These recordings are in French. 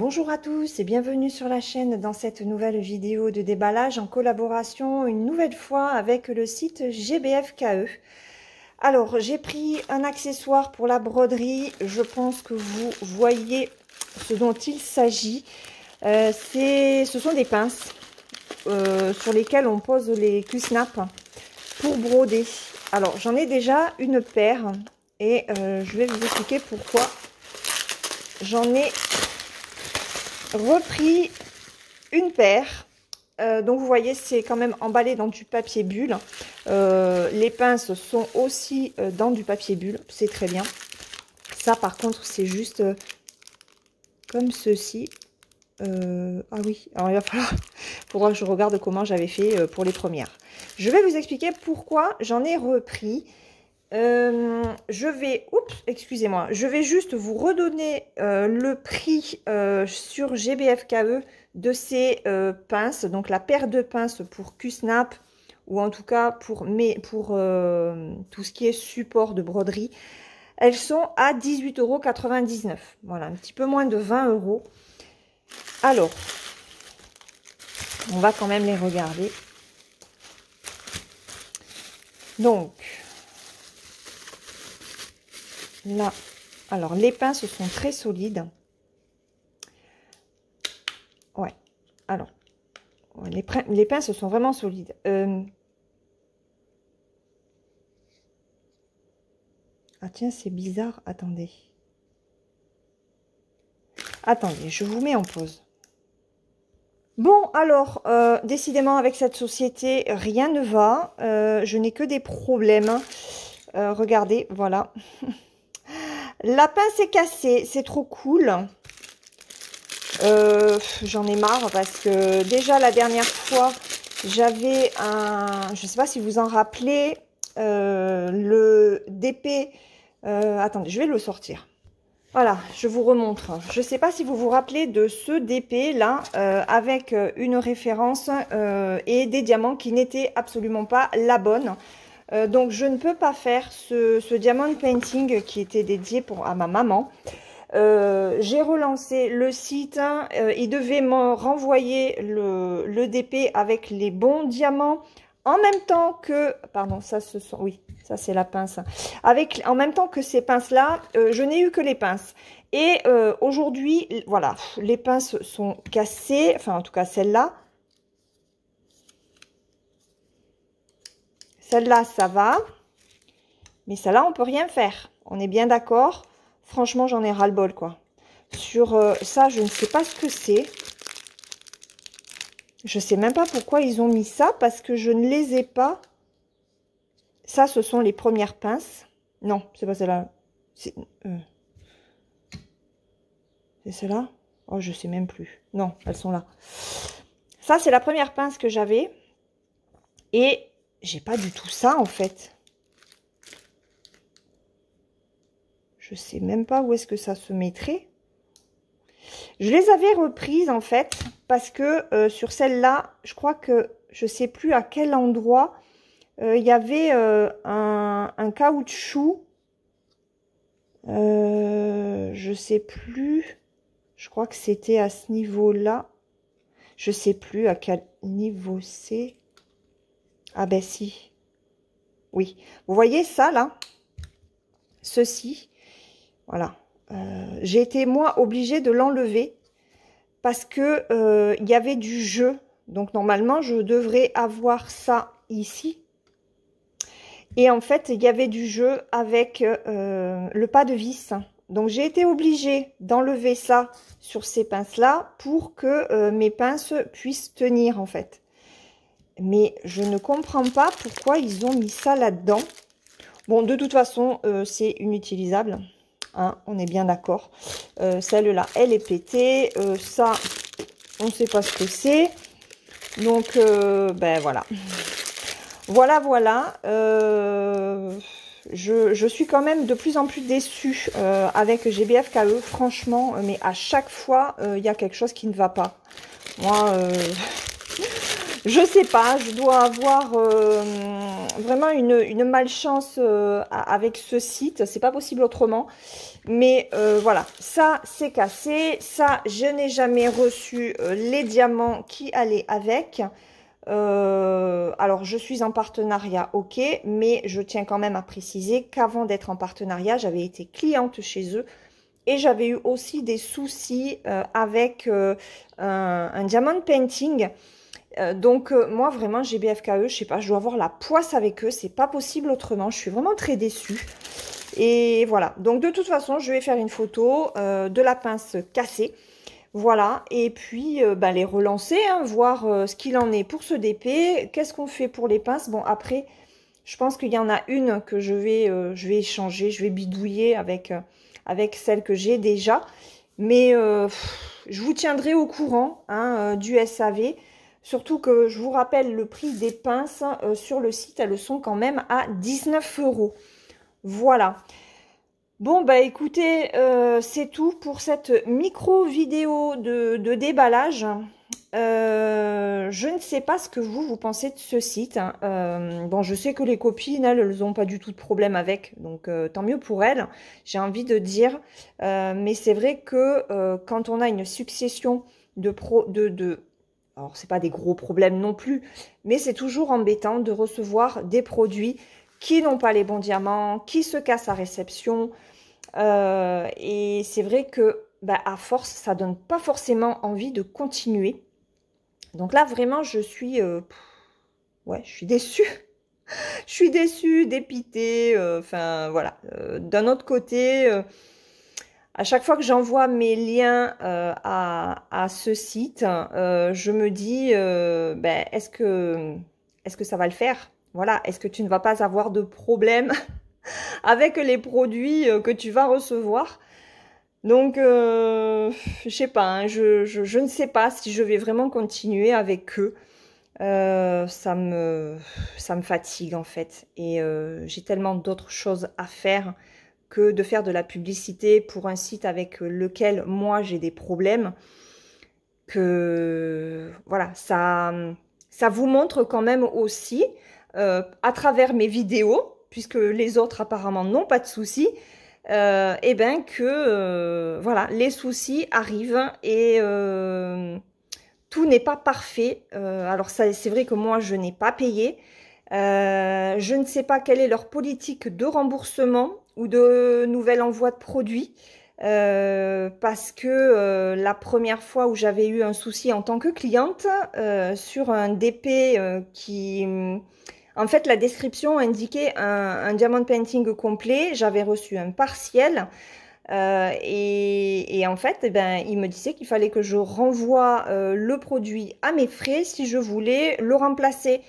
Bonjour à tous et bienvenue sur la chaîne dans cette nouvelle vidéo de déballage en collaboration une nouvelle fois avec le site GBFKE. Alors j'ai pris un accessoire pour la broderie, je pense que vous voyez ce dont il s'agit. Ce sont des pinces sur lesquelles on pose les Q-snap pour broder. Alors j'en ai déjà une paire et je vais vous expliquer pourquoi j'en ai repris une paire. Donc vous voyez, c'est quand même emballé dans du papier bulle. Les pinces sont aussi dans du papier bulle, c'est très bien. Ça par contre c'est juste comme ceci. Ah oui, alors il faudra que je regarde comment j'avais fait pour les premières. Je vais vous expliquer pourquoi j'en ai repris. Je vais juste vous redonner le prix sur GBFKE de ces pinces, donc la paire de pinces pour Q-snap ou en tout cas pour tout ce qui est support de broderie. Elles sont à 18,99 €. Voilà, un petit peu moins de 20 €. Alors, on va quand même les regarder. Donc, là, alors les pinces sont très solides. Ouais, alors, ouais, les pinces sont vraiment solides. Ah tiens, c'est bizarre, attendez. Attendez, je vous mets en pause. Bon, alors, décidément, avec cette société, rien ne va. Je n'ai que des problèmes. Regardez, voilà. La pince est cassée, c'est trop cool. J'en ai marre parce que déjà, la dernière fois, j'avais un... Je ne sais pas si vous en rappelez, le DP... attendez, je vais le sortir. Voilà, je vous remontre. Je ne sais pas si vous vous rappelez de ce DP là, avec une référence et des diamants qui n'étaient absolument pas la bonne. Donc je ne peux pas faire ce diamond painting qui était dédié à ma maman. J'ai relancé le site, il devait me renvoyer le DP avec les bons diamants. En même temps que, pardon, ça ce sont, oui, ça c'est la pince. En même temps que ces pinces là, je n'ai eu que les pinces. Et aujourd'hui, voilà, les pinces sont cassées, enfin en tout cas celle-là. Celle-là, ça va. Mais celle-là, on peut rien faire. On est bien d'accord. Franchement, j'en ai ras-le-bol, quoi. Sur ça, je ne sais pas ce que c'est. Je sais même pas pourquoi ils ont mis ça, parce que je ne les ai pas. Ça, ce sont les premières pinces. Non, c'est pas celle-là. C'est celle-là? Oh, je sais même plus. Non, elles sont là. Ça, c'est la première pince que j'avais. Et j'ai pas du tout ça, en fait. Je sais même pas où est-ce que ça se mettrait. Je les avais reprises, en fait, parce que sur celle-là, je crois que je sais plus à quel endroit il y avait un caoutchouc. Je sais plus. Je crois que c'était à ce niveau-là. Je sais plus à quel niveau c'est. Ah ben si. Oui. Vous voyez ça, là? Ceci. Voilà. J'ai été, moi, obligée de l'enlever parce que il y avait du jeu. Donc, normalement, je devrais avoir ça ici. Et en fait, il y avait du jeu avec le pas de vis. Donc, j'ai été obligée d'enlever ça sur ces pinces-là pour que mes pinces puissent tenir, en fait. Mais je ne comprends pas pourquoi ils ont mis ça là-dedans. Bon, de toute façon, c'est inutilisable. Hein, on est bien d'accord. Celle-là, elle est pétée. Ça, on ne sait pas ce que c'est. Donc, ben voilà. Voilà. Je suis quand même de plus en plus déçue avec GBFKE, franchement. Mais à chaque fois, il y a quelque chose qui ne va pas. Moi, je sais pas, je dois avoir vraiment une malchance avec ce site. C'est pas possible autrement. Mais voilà, ça c'est cassé. Ça, je n'ai jamais reçu les diamants qui allaient avec. Alors, je suis en partenariat, ok, mais je tiens quand même à préciser qu'avant d'être en partenariat, j'avais été cliente chez eux et j'avais eu aussi des soucis avec un diamond painting. Donc, moi, vraiment, GBFKE, je sais pas, je dois avoir la poisse avec eux, c'est pas possible autrement. Je suis vraiment très déçue. Et voilà, donc de toute façon, je vais faire une photo de la pince cassée. Voilà, et puis bah, les relancer, hein, voir ce qu'il en est pour ce DP. Qu'est-ce qu'on fait pour les pinces? Bon, après, je pense qu'il y en a une que je vais échanger, je vais bidouiller avec celle que j'ai déjà. Mais je vous tiendrai au courant hein, du SAV. Surtout que je vous rappelle le prix des pinces sur le site, elles sont quand même à 19 €. Voilà. Bon, bah écoutez, c'est tout pour cette micro vidéo de déballage. Je ne sais pas ce que vous pensez de ce site. Hein. Bon, je sais que les copines, elles n'ont pas du tout de problème avec, donc tant mieux pour elles, j'ai envie de dire. Mais c'est vrai que quand on a une succession alors c'est pas des gros problèmes non plus, mais c'est toujours embêtant de recevoir des produits qui n'ont pas les bons diamants, qui se cassent à réception. Et c'est vrai que bah, à force, ça donne pas forcément envie de continuer. Donc là, vraiment, ouais, je suis déçue. Je suis déçue, dépitée. Enfin, voilà. D'un autre côté, à chaque fois que j'envoie mes liens à ce site, je me dis, ben, est-ce que ça va le faire? Voilà. Est-ce que tu ne vas pas avoir de problème avec les produits que tu vas recevoir? Donc, je sais pas, hein, je ne sais pas si je vais vraiment continuer avec eux. Ça me fatigue en fait. Et j'ai tellement d'autres choses à faire que de faire de la publicité pour un site avec lequel moi j'ai des problèmes. Que voilà, ça vous montre quand même aussi à travers mes vidéos, puisque les autres apparemment n'ont pas de soucis. Et ben que voilà, les soucis arrivent et tout n'est pas parfait. Alors ça, c'est vrai que moi je n'ai pas payé. Je ne sais pas quelle est leur politique de remboursement ou de nouvel envoi de produits. Parce que la première fois où j'avais eu un souci en tant que cliente sur un DP qui en fait, la description indiquait un diamond painting complet. J'avais reçu un partiel. Et en fait, eh ben, il me disait qu'il fallait que je renvoie le produit à mes frais si je voulais le remplacer.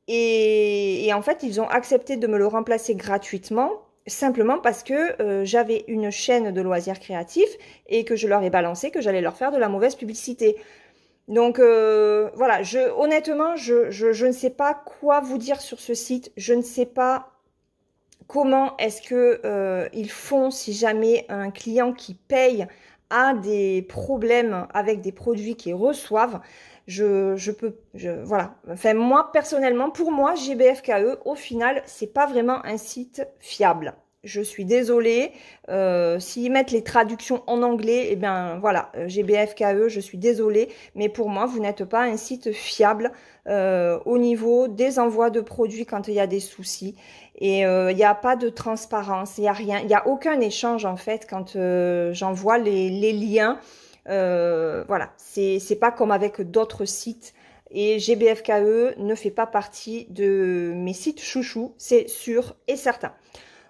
Et en fait, ils ont accepté de me le remplacer gratuitement, simplement parce que j'avais une chaîne de loisirs créatifs et que je leur ai balancé que j'allais leur faire de la mauvaise publicité. Donc voilà, honnêtement, je ne sais pas quoi vous dire sur ce site. Je ne sais pas comment est-ce que ils font si jamais un client qui paye a des problèmes avec des produits qu'ils reçoivent. Voilà. Enfin, moi, personnellement, pour moi, GBFKE, au final, c'est pas vraiment un site fiable. Je suis désolée. S'ils mettent les traductions en anglais, eh bien voilà, GBFKE, je suis désolée. Mais pour moi, vous n'êtes pas un site fiable au niveau des envois de produits quand il y a des soucis. Et il n'y a pas de transparence, il n'y a rien, il n'y a aucun échange en fait quand j'envoie les liens. Voilà, c'est pas comme avec d'autres sites. Et GBFKE ne fait pas partie de mes sites chouchous, c'est sûr et certain.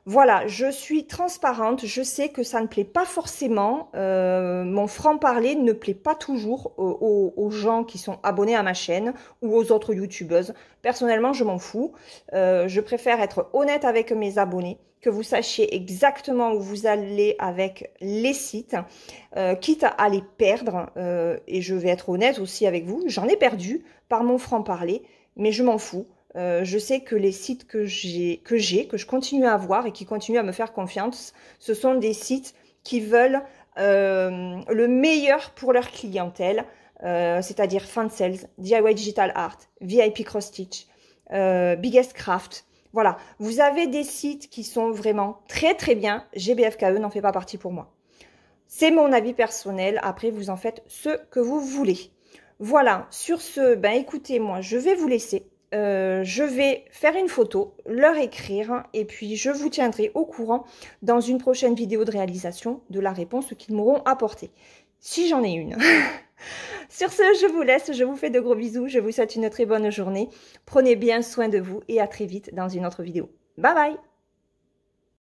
Voilà, je suis transparente, je sais que ça ne plaît pas forcément, mon franc-parler ne plaît pas toujours aux gens qui sont abonnés à ma chaîne ou aux autres youtubeuses. Personnellement, je m'en fous, je préfère être honnête avec mes abonnés, que vous sachiez exactement où vous allez avec les sites, quitte à les perdre, et je vais être honnête aussi avec vous, j'en ai perdu par mon franc-parler, mais je m'en fous. Je sais que les sites que je continue à avoir et qui continuent à me faire confiance, ce sont des sites qui veulent le meilleur pour leur clientèle, c'est-à-dire Fansales, DIY Digital Art, VIP Cross Stitch, Biggest Craft. Voilà, vous avez des sites qui sont vraiment très très bien. GBFKE n'en fait pas partie pour moi. C'est mon avis personnel. Après, vous en faites ce que vous voulez. Voilà, sur ce, ben écoutez, moi, je vais vous laisser. Je vais faire une photo, leur écrire, et puis je vous tiendrai au courant dans une prochaine vidéo de réalisation de la réponse qu'ils m'auront apportée. Si j'en ai une. Sur ce, je vous laisse, je vous fais de gros bisous, je vous souhaite une très bonne journée. Prenez bien soin de vous et à très vite dans une autre vidéo. Bye bye!